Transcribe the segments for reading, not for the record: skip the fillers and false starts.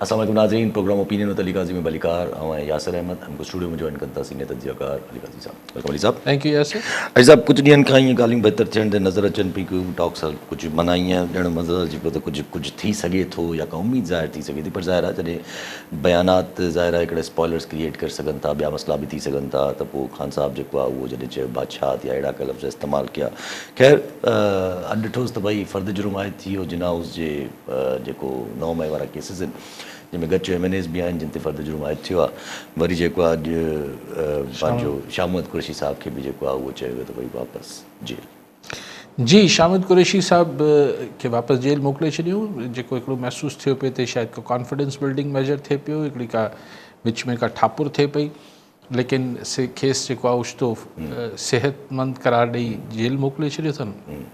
अस्सलाम वालेकुम नाज़रीन, प्रोग्राम ओपिनियन विद अली काज़ी में बलिकार और यासिर अहमद हमको स्टूडियो में ज्वाइन करता सीनियर तजज़ियाकार अली काज़ी साहब। वेलकम अली साहब। Thank you Yasir. अली साहब कुछ ॾींहंनि खां ईअं ॻाल्हियूं बहितर थियण ते नज़र अचनि पई कि टॉक्स कुझु माना ईअं ॼण मज़र अचे पियो त कुझु थी सघे थो या का उम्मीद ज़ाहिर थी सघे थी, पर ज़ाहिर आहे जॾहिं बयानात ज़ाहिर आहे हिकिड़े स्पॉयलर्स क्रिएट करे सघनि था, ॿिया मसइला बि थी सघनि था, त पोइ ख़ान साहब जेको आहे उहो जॾहिं चयो बादशाह या अहिड़ा का लफ़्ज़ इस्तेमालु कया। ख़ैर अॼु ॾिठोसि त भई फ़र्द जुर्म आयद थी वियो जिना हाउस जे जेको 9 मई वारा केसिस आहिनि जंहिंमें गच MNAs बि आहिनि जिन ते फ़र्द जुर्म आयद थियो आहे। वरी जेको आहे अॼु पंहिंजो शाह महमूद कुरैशी साहब खे बि जेको आहे उहो चयो वियो त भई वापसि जेल। जी, शाह महमूद कुरैशी साहब खे वापसि जेल मोकिले छॾियूं, जेको हिकिड़ो महसूसु थियो पिए त शायदि को कॉन्फिडेंस बिल्डिंग मेजर थिए पियो, हिकिड़ी का विच में का ठापुर थिए पई, लेकिन खेसि जेको आहे उछतो सेहतमंद करार ॾेई जेल मोकिले छॾियो अथनि।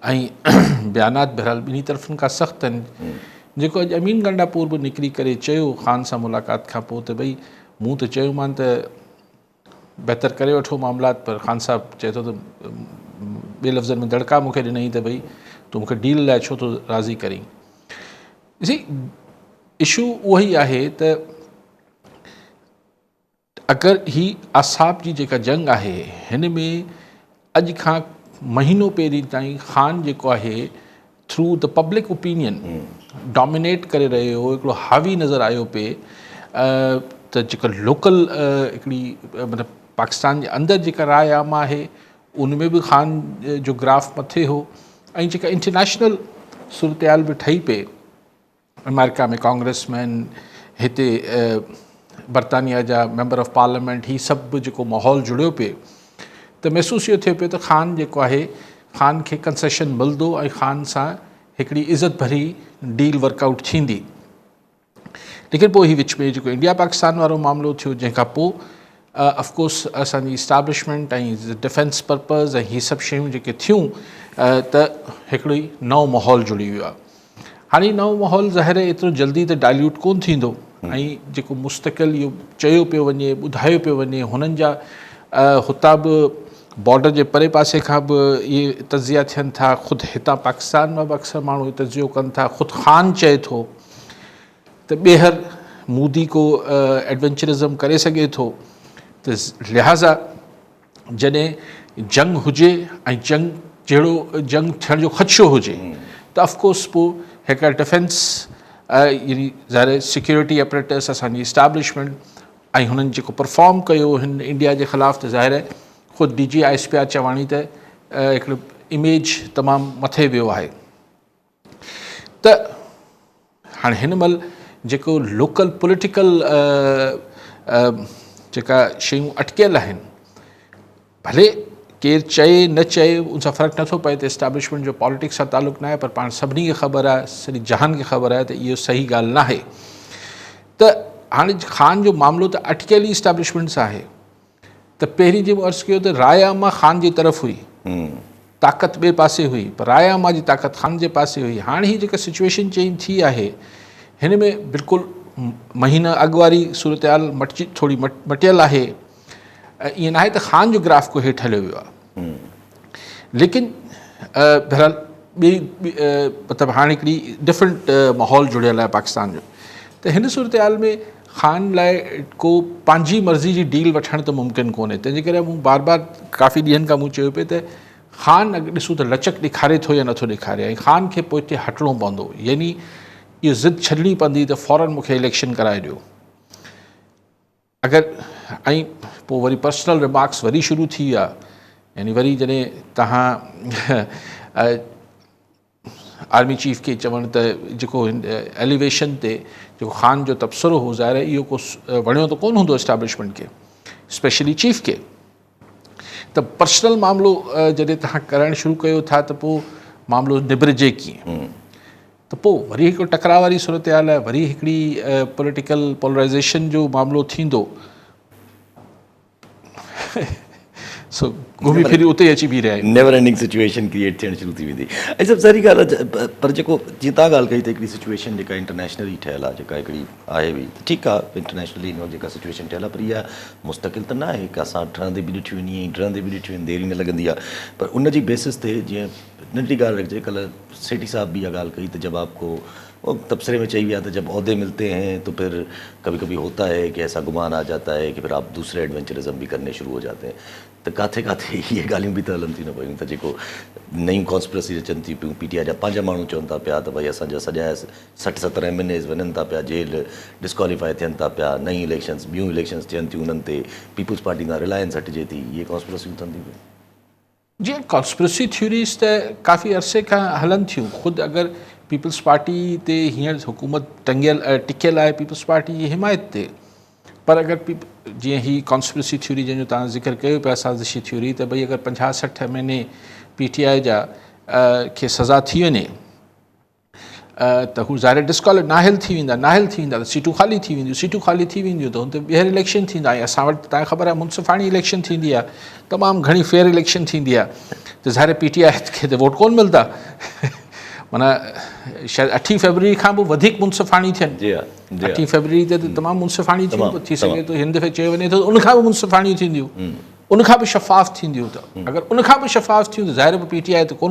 ऐं बयानात बहरहाल ॿिन्ही तरफ़नि खां सख़्तु आहिनि। जेको अॼु अमीन गंडापुर बि निकिरी करे चयो ख़ान सां मुलाक़ात खां पोइ त भई मूं त चयोमांनि त बहितर करे वठो मामलात, पर ख़ान साहब चए थो त ॿिए लफ़्ज़नि में दड़का मूंखे ॾिनई त भई तूं मूंखे डील लाइ छो थो राज़ी करीं। ॾिसी इशू उहो ई आहे त अगरि ही असाब जी जेका जंग आहे हिन में अॼु खां महीनो पहिरीं ताईं ख़ान जेको आहे through the public opinion dominate करे रहियो हो, हिकिड़ो हावी नज़र आयो पिए त जेका लोकल हिकिड़ी मतिलबु पाकिस्तान जे अंदरि जेका राय आम आहे उन में बि ख़ान जो ग्राफ मथे हो, ऐं जेका इंटरनेशनल सूरतहाल बि ठही पए, अमेरिका में कांग्रेसमैन, हिते बरतानिया जा मेंबर ऑफ पार्लियामेंट, ही सभु जेको माहौल जुड़ियो पिए त महसूसु इहो थियो पियो त ख़ान जेको आहे ख़ान खे कंसेशन मिलंदो ऐं ख़ान सां हिकिड़ी इज़त भरी डील वर्कआउट थींदी। लेकिन पोइ ही विच में जेको इंडिया पाकिस्तान वारो मामिलो थियो, जंहिंखां पोइ ऑफकोर्स असांजी इस्टेब्लिशमेंट ऐं डिफेंस पर्पज़ ऐं हीअ सभु शयूं जेके थियूं त हिकिड़ी नओं माहौल जुड़ी वियो आहे। हाणे नओं माहौल ज़ाहिर एतिरो जल्दी त डाइल्यूट कोन थींदो, ऐं जेको मुस्तक़िल इहो चयो पियो वञे, ॿुधायो पियो वञे, हुननि जा हुतां बि बॉर्डर जे परे पासे खां बि इहे तज़िया थियनि था, ख़ुदि हितां पाकिस्तान मां बि अक्सर माण्हू तज़ियो कनि था, ख़ुदि ख़ान चए थो त ॿीहर मोदी को एडवेंचरिज़म करे सघे थो, त लिहाज़ा जॾहिं जंग हुजे ऐं जंग जहिड़ो जंग थियण जो ख़दशो हुजे त ऑफकोर्स पोइ हिकु डिफेंस यानी ज़ाहिर सिक्योरिटी अपरेटस असांजी इस्टेब्लिशमेंट ऐं हुननि जेको परफॉर्म कयो हिन इंडिया जे ख़िलाफ़ु, त ज़ाहिर ख़ुदि DG ISPR चवाणी त हिकिड़ो इमेज तमामु मथे वियो आहे। त हाणे हिन महिल जेको लोकल पॉलिटिकल जेका शयूं अटकियल आहिनि, भले केरु चए न चए उन सां फ़र्क़ु नथो पए त इस्टेब्लिशमेंट जो पॉलिटिक्स सां तालुक़ु न आहे, पर पाण सभिनी खे ख़बर आहे, सॼी जहान खे ख़बर आहे त इहो सही ॻाल्हि न आहे। त हाणे ख़ान जो मामिलो त अटकियल ई इस्टेब्लिशमेंट सां आहे, त पहिरीं जे अर्ज़ु कयो त राय आमा ख़ान जी तरफ़ हुई, ताक़त ॿिए पासे हुई, पर राय आमा जी ताक़त ख़ान जे पासे हुई। हाणे ही जेका सिचुएशन चेंज थी आहे हिन में बिल्कुलु महीना अॻु वारी सूरतहाल थोड़ी मटियल आहे। ईअं न आहे त ख़ान जो ग्राफ को हेठि हलियो वियो आहे, लेकिन बहरहाल ॿी मतिलबु हाणे हिकिड़ी डिफरेंट माहौल जुड़ियल आहे पाकिस्तान जो। त हिन सूरतहाल में ख़ान लाइ को पंहिंजी मर्ज़ी जी डील वठणु त मुमकिन कोन्हे, तंहिंजे करे मूं बार बार काफ़ी ॾींहंनि खां मूं चयो पिए त ख़ान अॻु ॾिसूं त लचक ॾेखारे थो या नथो ॾेखारे, ऐं ख़ान खे पोइ हिते हटिणो पवंदो, यानी इहो ज़िद छॾणी पवंदी त फ़ौरन मूंखे इलेक्शन कराए ॾियो। अगरि ऐं पोइ वरी पर्सनल रिमार्क्स वरी शुरू थी विया, यानी वरी जॾहिं तव्हां आर्मी चीफ खे चवणु त जेको एलिवेशन ते जेको ख़ान जो तबसरो हो, ज़ाहिर इहो को वणियो त कोन हूंदो इस्टेब्लिशमेंट खे, स्पेशली चीफ खे। त पर्सनल मामिलो जॾहिं तव्हां करणु शुरू कयो था त पोइ मामिलो निबिरिजे कीअं, त पोइ वरी हिकिड़ो टकराव वारी सूरतहाल आहे, वरी हिकिड़ी पॉलिटिकल पोलराइज़ेशन जो मामिलो थींदो, सो घुमी फिरी उते अची बीह रहिया आहियूं, नेवर एंडिंग सिचुएशन क्रिएट थियणु शुरू थी वेंदी। ऐं सभु सारी ॻाल्हि आहे, पर जेको जीअं तव्हां ॻाल्हि कई त हिकिड़ी सिचुएशन जेका इंटरनेशनली ठहियलु आहे, जेका हिकिड़ी आहे बि त ठीकु आहे, इंटरनेशनली जेका सिचुएशन ठहियलु आहे, पर इहा मुस्तक़िल त न आहे कि असां ठहंदे बि ॾिठियूं आहिनि, ईअं डरंदे बि ॾिठियूं आहिनि, देरी न लॻंदी आहे। पर उन जी बेसिस ते जीअं नंढी ॻाल्हि रखिजे, कल्ह सेठी साहब बि इहा ॻाल्हि कई त जब आपको वो तबसरे में चाहिए आता, जब ओहदे मिलते हैं तो फिर कभी कभी होता है कि ऐसा गुमान आ जाता है कि फिर आप दूसरे एडवेंचरिज्म भी करने शुरू हो जाते हैं। तो काथे काथे ये ॻाल्हियूं बि त हलनि थियूं न पियूं त जेको नयूं कॉन्स्पिरसी अचनि थियूं पियूं, PTI जा पंहिंजा माण्हू चवनि था पिया त भई असांजा सॼा 60-70 MNAs वञनि था पिया जेल, डिस्क्वालीफाई थियनि था पिया, नई इलेक्शंस ॿियूं इलेक्शंस थियनि थियूं, उन्हनि ते पीपुल्स पार्टी खां रिलायंस हटिजे थी, इहे कॉन्स्पिरसियूं थियनि थियूं पियूं। जी कॉन्स्पिरसी थ्योरीज़ त काफ़ी अरसे खां हलनि थियूं। ख़ुदि अगरि पीपल्स पार्टी ते हींअर हुकूमत टिकियल आहे पीपल्स पार्टी जी हिमायत ते, पर अगरि जीअं ही कॉन्स्पिरसी थ्योरी जंहिंजो तव्हां ज़िक्र कयो पिया, साज़िशी थ्योरी, त भई अगरि 50-60 MNA PTI जा खे सज़ा थी वञे त हू ज़ाहिर नाहिल थी वेंदा त सीटूं ख़ाली थी वेंदियूं त हुन ते ॿीहर इलेक्शन थींदा। ऐं असां वटि तव्हांखे ख़बर आहे मुनसिफ़ाणी इलेक्शन थींदी आहे, तमामु घणी फेयर इलेक्शन थींदी आहे, त ज़ाहिर PTI खे त वोट कोन मिलंदा। माना शायदि 8 फरवरी खां बि वधीक मुनसिफ़ाणी थियनि, 8 फरवरी ते त तमामु मुनसिफ़ाणी थी सघे थो, हिन दफ़े चयो वञे थो उनखां बि मुनसिफ़ाणियूं थींदियूं, उनखां बि शफ़ाफ़ थींदियूं। त अगरि उनखां बि शफ़ाफ़ थियूं त ज़ाहिर PTI त कोन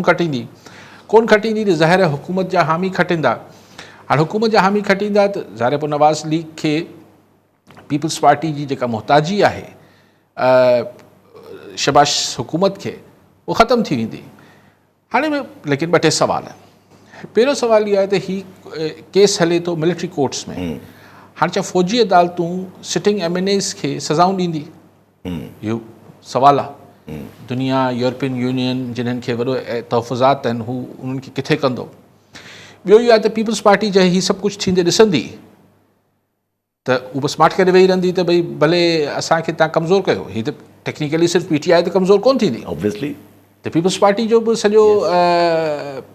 खटींदी त ज़ाहिर हुकूमत जा हामी खटींदा। हाणे हुकूमत जा हामी खटींदा त ज़ाहिर पोइ नवाज़ लीग खे पीपल्स पार्टी जी जेका मुहताजी आहे शहबाज हुकूमत खे, उहो ख़तमु थी वेंदी। हाणे लेकिन 2 टे सुवाल। पहिरियों सुवाल इहो आहे त ही केस हले थो मिलिट्री कोर्ट्स में। हाणे छा फ़ौजी अदालतूं सिटिंग MNAs खे सज़ाऊं ॾींदी? इहो सुवाल आहे। दुनिया, यूरोपियन यूनियन जिन्हनि खे वॾो तहफ़ुज़ात आहिनि, हू उन्हनि खे किथे कंदो? ॿियो इहो आहे त पीपल्स पार्टी जा ही सभु कुझु थींदे ॾिसंदी त उहा बसि माठ करे वेही रहंदी त भई भले असांखे तव्हां कमज़ोर कयो। हीअ त टेक्निकली सिर्फ़ु PTI त कमज़ोर कोन थींदी, ऑब्वियसली त पीपल्स पार्टी जो बि सॼो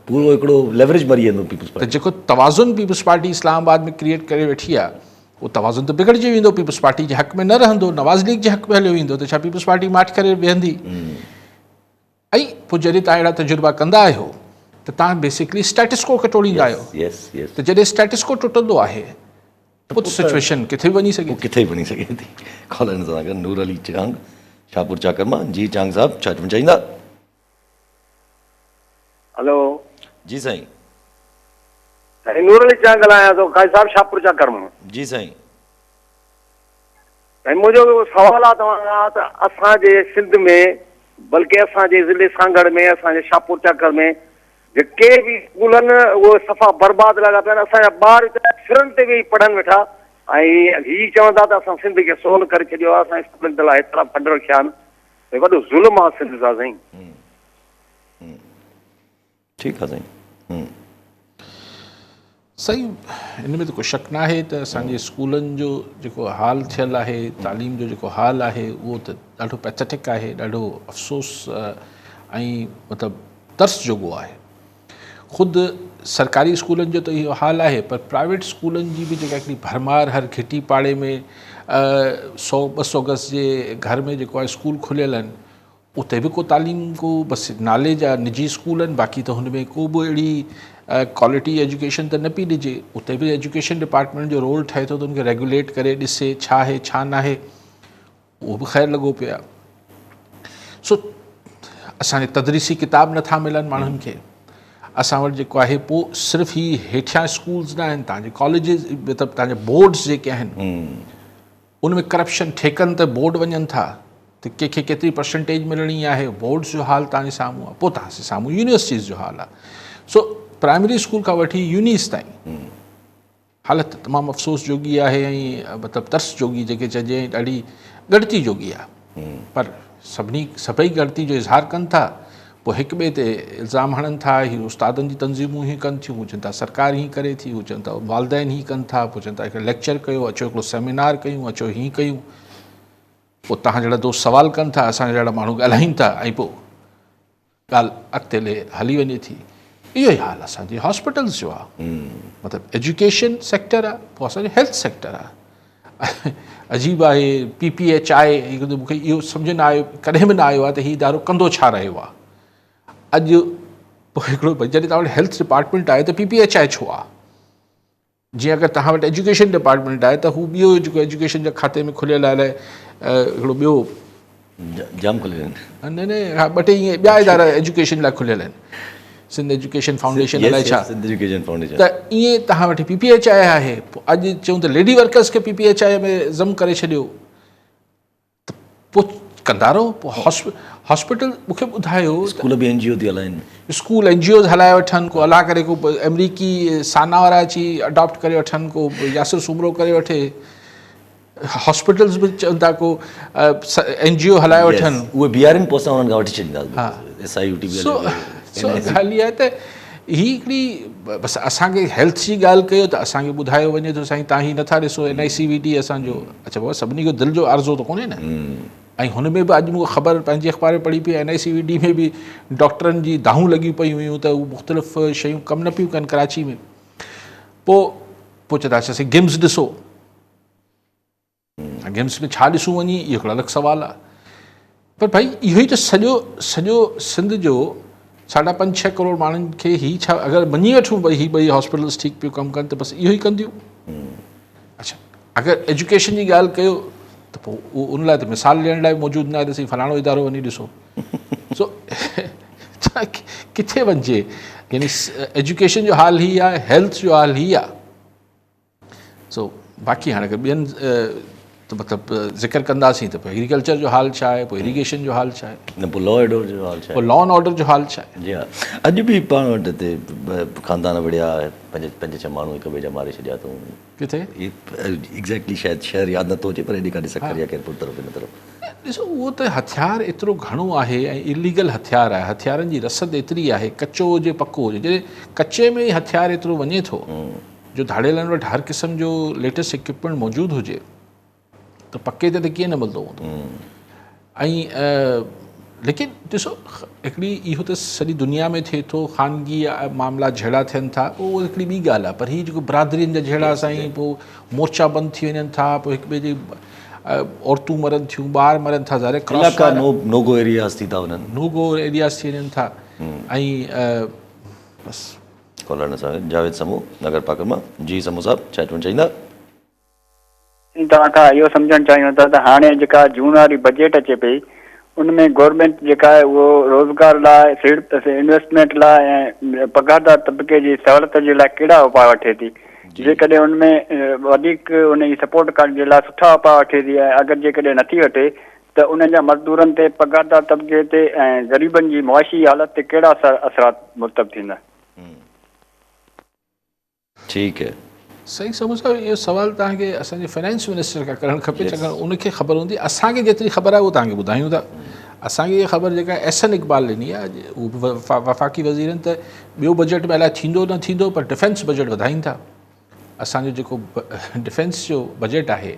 पूरो हिकिड़ो लेवरेज मरी वेंदो पीपल्स त पार्टी। जेको तवाज़ुन पीपल्स पार्टी इस्लामाबाद में क्रिएट करे वेठी आहे, उहो तवाज़ुन त बिगड़जी वेंदो, पीपल्स पार्टी जे हक़ में न रहंदो, नवाज़ लीग जे हक़ में हलियो वेंदो, त छा पीपल्स पार्टी माठ करे वेहंदी? ऐं पोइ जॾहिं तव्हां अहिड़ा तजुर्बा कंदा आहियो त तव्हां बेसिकली स्टेटस को खे टोड़ींदा आहियो। त जॾहिं स्टेटस को टुटंदो आहे पोइ सिचुएशन किथे वञी सघे, किथे वञी सघे थी। कॉलर सां गॾु नूर अली चांग, शाहपुर चाकर मां। जी चांग साहब, छा चवणु चाहींदा? हेलो जी साईं। साईं नूर अली चांग ॻाल्हायां थो, काजी साहब शाहपुर चाकर मां। जी साईं। साईं मुंहिंजो सवाल आहे तव्हां खां त असांजे सिंध में, बल्कि असांजे ज़िले सांगड़ में, असांजे शाहपुर चाकर में जेके बि स्कूल आहिनि उहे सफ़ा बर्बाद लॻा पिया आहिनि। असांजा ॿार सिरनि ते वेही पढ़नि वेठा, ऐं हीअ चवंदा त असां सिंध खे सोन करे छॾियो आहे, असांजे स्कूलनि ते लाइ एतिरा फंड रखिया आहिनि, भई वॾो ज़ुल्म आहे सिंध सां साईं। ठीकु आहे साईं। सही, हिन में त को शक न आहे त असांजे स्कूलनि जो जेको हाल थियल आहे, तालीम जो जेको हाल आहे, उहो त ॾाढो पैथेटिक आहे, ॾाढो अफ़सोस ऐं मतिलबु तर्स जोॻो आहे। ख़ुदि सरकारी स्कूलनि जो त इहो हाल आहे, पर प्राइवेट स्कूलनि जी बि जेका हिकिड़ी भरमार हर घिटी पाड़े में 100-200 गज़ जे घर में जेको आहे स्कूल खुलियल आहिनि, उते बि को तालीम को बसि नाले जा निजी स्कूल आहिनि, बाक़ी त हुन में को बि अहिड़ी क्वालिटी एजुकेशन त न पई ॾिजे। उते बि एजुकेशन डिपार्टमेंट जो रोल ठहे थो त उनखे रेगुलेट करे ॾिसे छा आहे छा न आहे, उहो बि ख़ैरु लॻो पियो आहे। सो असांजे तदरीसी किताब नथा मिलनि माण्हुनि खे। असां वटि जेको आहे पोइ सिर्फ़ु ही हेठियां स्कूल्स न आहिनि, तव्हांजे कॉलेजिस मतिलबु तव्हांजे बोर्ड्स जेके आहिनि उन में करप्शन, ठेकनि ते बोर्ड वञनि था त कंहिंखे केतिरी परसेंटेज मिलणी आहे, बोर्ड्स जो हाल तव्हांजे साम्हूं आहे। पोइ तव्हांजे साम्हूं यूनिवर्सिटीज़ जो हाल आहे। सो प्राइमरी स्कूल खां वठी यूनिस ताईं हालत तमामु अफ़सोस जोगी आहे ऐं मतिलबु तर्स जोगी जेके चइजे ॾाढी ॻणती जोगी आहे। पर सभई ॻणती जो इज़हार कनि था, पोइ हिक ॿिए ते इल्ज़ाम हणनि था, हीअ उस्तादनि जी तंज़ीमूं ई कनि थियूं, चवनि था सरकार ई करे थी, हू चवनि था वालदेन ई कनि था, पोइ चवनि था हिकिड़ो लेक्चर कयो, अचो हिकिड़ो सेमिनार कयूं, अचो हीअं कयूं। पोइ तव्हां जहिड़ा दोस्त सवाल कनि था, असां जहिड़ा माण्हू ॻाल्हाइनि था, ऐं पोइ ॻाल्हि अॻिते हली वञे थी। इहो ई हाल असांजे हॉस्पिटल्स जो आहे। मतिलबु एजुकेशन सेक्टर आहे, पोइ असांजो हेल्थ सेक्टर आहे। अजीब आहे, PPH आहे, मूंखे इहो सम्झ न आयो, कॾहिं बि न आयो आहे त हीउ इदारो कंदो छा रहियो आहे। अॼु पोइ हिकिड़ो जॾहिं तव्हां वटि हेल्थ डिपार्टमेंट आहे त PPH छो आहे? जीअं अगरि तव्हां वटि एजुकेशन डिपार्टमेंट आहे त हू ॿियो जेको एजुकेशन जे खाते में खुलियल आहे, हिकिड़ो ॿियो जाम खुलियल आहिनि। न हा, 2 टे ईअं ॿिया इदारा एजुकेशन लाइ खुलियल आहिनि, सिंध एजुकेशन फाउंडेशन अलाए छा। Sindh education foundation. त ईअं तव्हां वटि PPHI आहे, पोइ अॼु चऊं त लेडी वर्कर्स खे PPHI में ज़म करे छॾियो, त पोइ कंदा रहो। पोइ हॉस्पिटल मूंखे ॿुधायो स्कूल बि NGO थी हलाइनि, स्कूल NGOs हलाए वठनि, को हला करे को अमरीकी साना वारा अची अडॉप्ट करे वठनि, को यासिर सुमरो करे वठे, हॉस्पिटल्स बि चवनि था को NGO हलाए वठनि। उहे बीआरएन पोसां उन्हनि खां वठी छॾींदासीं। हा। SIUT सो ॻाल्हि इहा आहे त ही हिकिड़ी बसि असांखे हेल्थ जी ॻाल्हि कयो त असांखे ॿुधायो वञे थो साईं तव्हां ही नथा ॾिसो NICVD असांजो। अच्छा बाबा सभिनी जो दिलि जो आरज़ो त कोन्हे न। ऐं हुन में बि अॼु मूंखे ख़बर पंहिंजी अख़बार में पढ़ी पई, NICVD में बि डॉक्टरनि जी दाहूं लॻी पई हुयूं त उहे मुख़्तलिफ़ शयूं कमु न पियूं कनि कराची में। पोइ चवंदा असां गिम्स ॾिसो, गिम्स में छा ॾिसूं वञी इहो हिकिड़ो अलॻि सुवालु आहे। पर भाई इहो ई त सॼो सिंध जो 5.5-6 करोड़ माण्हुनि खे ही छा अगरि मञी वठूं भई ही ॿई हॉस्पिटल्स ठीकु पियूं कमु कनि त बसि इहो ई कंदियूं। अच्छा अगरि एजुकेशन जी ॻाल्हि कयो त पोइ उन लाइ त मिसाल ॾियण लाइ मौजूदु न आहे त साईं फलाणो इदारो वञी ॾिसो। सो किथे वञिजे, यानी एजुकेशन जो हाल ही आहे, हेल्थ जो हाल ही आहे। सो बाक़ी हाणे अगरि ॿियनि त मतिलबु ज़िक्र कंदासीं त पोइ एग्रीकल्चर जो हाल छा आहे, पोइ इरीगेशन जो हाल छा आहे, न पोइ लॉ एंड ऑर्डर जो हाल छा आहे, पोइ लॉ एंड ऑर्डर जो हाल छा आहे। जी हा। अॼु बि पाण वटि हिते ख़ानदान विड़िया 5-6 माण्हू हिक ॿिए जा मारे छॾिया अथऊं किथे एग्ज़ैक्टली शायदि शहर यादि नथो अचे पर हेॾे काॾे सकरिया केरपुर तरफ़ इन तरफ़। ॾिसो उहो त हथियार एतिरो घणो आहे ऐं इलीगल हथियार आहे, हथियारनि जी रसद एतिरी आहे, कचो हुजे पको हुजे। जॾहिं कचे में ई हथियार एतिरो वञे थो जो धाड़ेलनि वटि हर क़िस्म जो लेटेस्ट इक्विपमेंट मौजूदु हुजे त पके ते त कीअं न मिलंदो हूंदो। ऐं लेकिन ॾिसो हिकिड़ी इहो त सॼी दुनिया में थिए थो, ख़ानगी मामला झेड़ा थियनि था, उहो हिकिड़ी ॿी ॻाल्हि आहे। पर हीअ जेको बिरादरियुनि जा झेड़ा साईं पोइ मोर्चा बंदि थी वञनि था, पोइ हिक ॿिए जी औरतूं मरनि थियूं, ॿार मरनि था, ज़ाहिर नोगो एरियाज़ थी था वञनि, नोगो एरियाज़ थी वञनि था। ऐं बसि कॉलर सां जावेद समूह नगर पाकर मां। जी समूह साहब छा चवणु चाहींदा? तव्हां खां इहो सम्झणु चाहियूं था त हाणे जेका जून वारी बजट अचे पई उनमें गवर्नमेंट जेका आहे उहो रोज़गार लाइ, इन्वेस्टमेंट लाइ ऐं पघारदार तबिके जी सहूलियत जे लाइ कहिड़ा उपाय वठे थी? जेकॾहिं उनमें वधीक उन जी सपोर्ट करण जे लाइ सुठा उपाय वठे थी ऐं अगरि जेकॾहिं नथी वठे त उन जा मज़दूरनि ते, पघारदार तबिके ते ऐं ग़रीबनि जी मुआशी हालत ते कहिड़ा असरात मुरतब थींदा? ठीकु है, सही समझो। इहो सवाल तव्हांखे असांजे फाइनेंस मिनिस्टर खां करणु खपे, छाकाणि उनखे ख़बर हूंदी। असांखे जेतिरी ख़बर आहे उहो तव्हांखे ॿुधायूं था। असांखे इहा ख़बर जेका SN इक़बाल ॾिनी आहे, उहो बि वफ़ाक़ी वज़ीरनि, त ॿियो बजट में अलाए थींदो न थींदो पर डिफेंस बजट वधाइनि था। असांजो जेको डिफेंस जो बजट आहे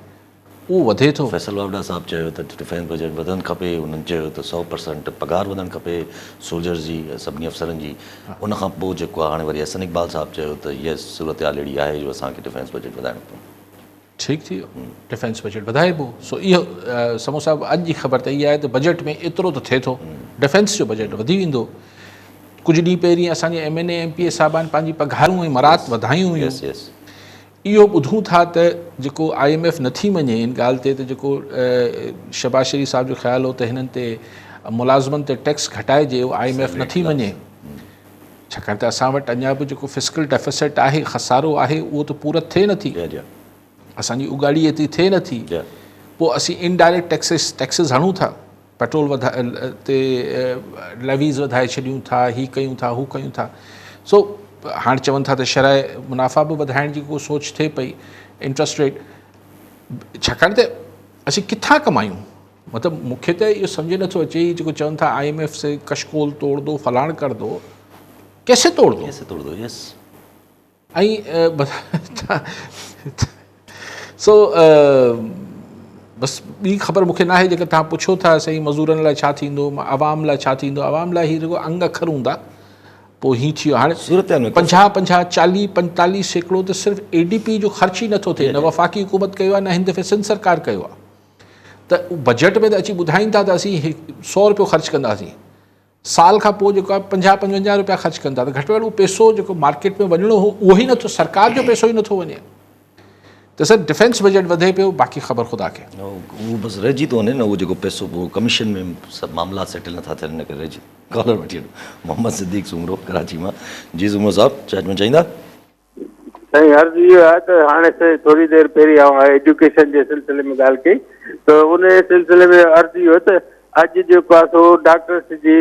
उहो वधे थो। फैसल वावड़ा साहब चयो त डिफेंस बजट वधणु खपे, उन्हनि चयो त 100% पघार वधणु खपे सोल्जर्स जी, सभिनी अफ़सरनि जी। उनखां पोइ जेको आहे हाणे वरी SN इक़बाल साहब चयो त इहा सूरत हाल अहिड़ी आहे जो असांखे डिफेंस बजट वधाइणो पवंदो। ठीकु थी वियो, डिफेंस बजट वधाइबो। सो इहो समूह साहिबु अॼु जी ख़बर त इहा आहे त बजट में एतिरो त थिए थो, डिफेंस जो बजट वधी वेंदो। कुझु ॾींहं पहिरीं असांजे MNA MPA साहिबान पंहिंजी पघारूं ऐं मरात वधायूं हुयूं। इहो ॿुधूं था त जेको IMF नथी मञे इन ॻाल्हि ते, त जेको शहबाज शरीफ़ साहिब जो ख़्यालु हो त हिननि ते मुलाज़िमनि ते टैक्स घटाइजे, उहो IMF नथी मञे। छाकाणि त असां वटि अञा बि जेको फिस्कल डेफिसिट आहे, खसारो आहे, उहो त पूरत थिए नथी, असांजी उगाड़ी एतिरी थिए नथी। पोइ असीं इनडायरेक्ट टैक्सिस हणूं था, पेट्रोल ते लेवीज़ वधाए छॾियूं था, ही कयूं था, हू कयूं था। सो हाणे चवनि था त शरह मुनाफ़ा बि वधाइण जी को सोच थिए पई, इंट्रस्ट रेट। छाकाणि त असीं किथां कमायूं? मतिलबु मूंखे त इहो सम्झ नथो अचे, जेको चवनि था IMF से कशकोल तोड़ दो, फलाण कर दो, कैसे तोड़ दो? यस। ऐं सो बसि ॿी ख़बर मूंखे न आहे। जेका तव्हां पुछो था सही मज़दूरनि लाइ छा थींदो, आवाम लाइ छा थींदो, आवाम लाइ हीअ जेको अंग अखर हूंदा, पोइ हीअं थी वियो। हाणे सूरत में 50-50, 40-45% त सिर्फ़ु ADP जो ख़र्च ई नथो थिए, न वफ़ाक़ी हुकूमत कयो आहे, न हिन दफ़े सिंध सरकार कयो आहे। त बजट में त अची ॿुधाईनि था त असीं 100 रुपयो ख़र्च कंदासीं, साल खां पोइ जेको आहे 50-55 रुपया ख़र्च कंदा, त घटि में घटि उहो पैसो जेको मार्केट में वञिणो हो उहो ई नथो, सरकार जो पैसो ई नथो वञे। त सर डिफेंस बजट वधे पियो, बाक़ी ख़बर ख़ुदा खे। उहो बसि रहिजी थो वञे न, उहो जेको पैसो पोइ कमीशन में सभु मामला सेटल नथा थियनि, हिन करे रहिजी। कॉलर वठी वठो, मोहम्मद सिद्दीक़ सुमरो कराची मां। जी सुमरो साहब छा चवणु चाहींदा? साईं अर्ज़ु इहो आहे त हाणे थोरी देरि पहिरीं एजुकेशन जे सिलसिले में ॻाल्हि कई त उन सिलसिले में अर्ज़ु इहो त अॼु जेको आहे सो डॉक्टर्स जी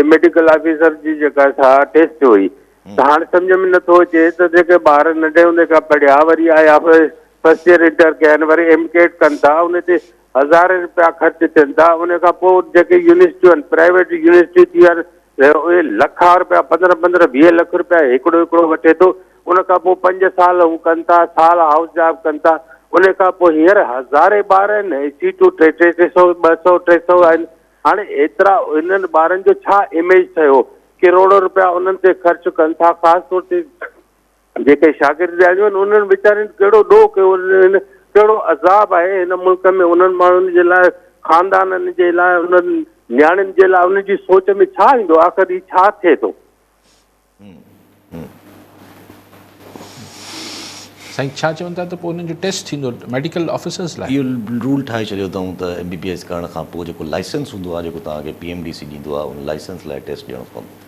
मेडिकल ऑफिसर जी जेका छा टेस्ट हुई त हाणे सम्झ में नथो अचे त जेके ॿार नंढे हूंदे खां पढ़िया वरी आया फर्स्ट ईयर इंटर कया आहिनि वरी एमकेट कनि था उन ते हज़ार रुपया ख़र्च थियनि था उन खां पोइ जेके यूनिवर्सिटियूं आहिनि प्राइवेट यूनिवर्सिटियूं थी आहिनि उहे लखा रुपया 15-20 लख रुपया हिकिड़ो वठे थो उन खां पोइ 5 साल हू कनि था साल हाउस जॉब कनि था उन खां पोइ हींअर हज़ारे ॿार आहिनि सीटूं 300 200 300 आहिनि हाणे एतिरा इन्हनि ॿारनि जो छा इमेज ठहियो करोड़ो रुपया उन्हनि ते ख़र्च कनि था ख़ासि तौर ते जेके शागिर्द आहिनि उन्हनि वीचारनि कहिड़ो ॾोह कयो कहिड़ो अज़ाब आहे हिन मुल्क में उन्हनि माण्हुनि जे लाइ ख़ानदाननि जे लाइ उन्हनि न्याणियुनि जे लाइ उनजी सोच में छा ईंदो आख़िर ही छा थिए थो साईं छा चवनि था त पोइ उन्हनि जो टेस्ट थींदो मेडिकल ऑफिसर्स लाइ इहो रूल ठाहे छॾियो अथऊं त MBBS करण खां पोइ जेको लाइसेंस हूंदो आहे जेको तव्हांखे PMDC ॾींदो आहे उन लाइसेंस लाइ टेस्ट ॾियणो पवंदो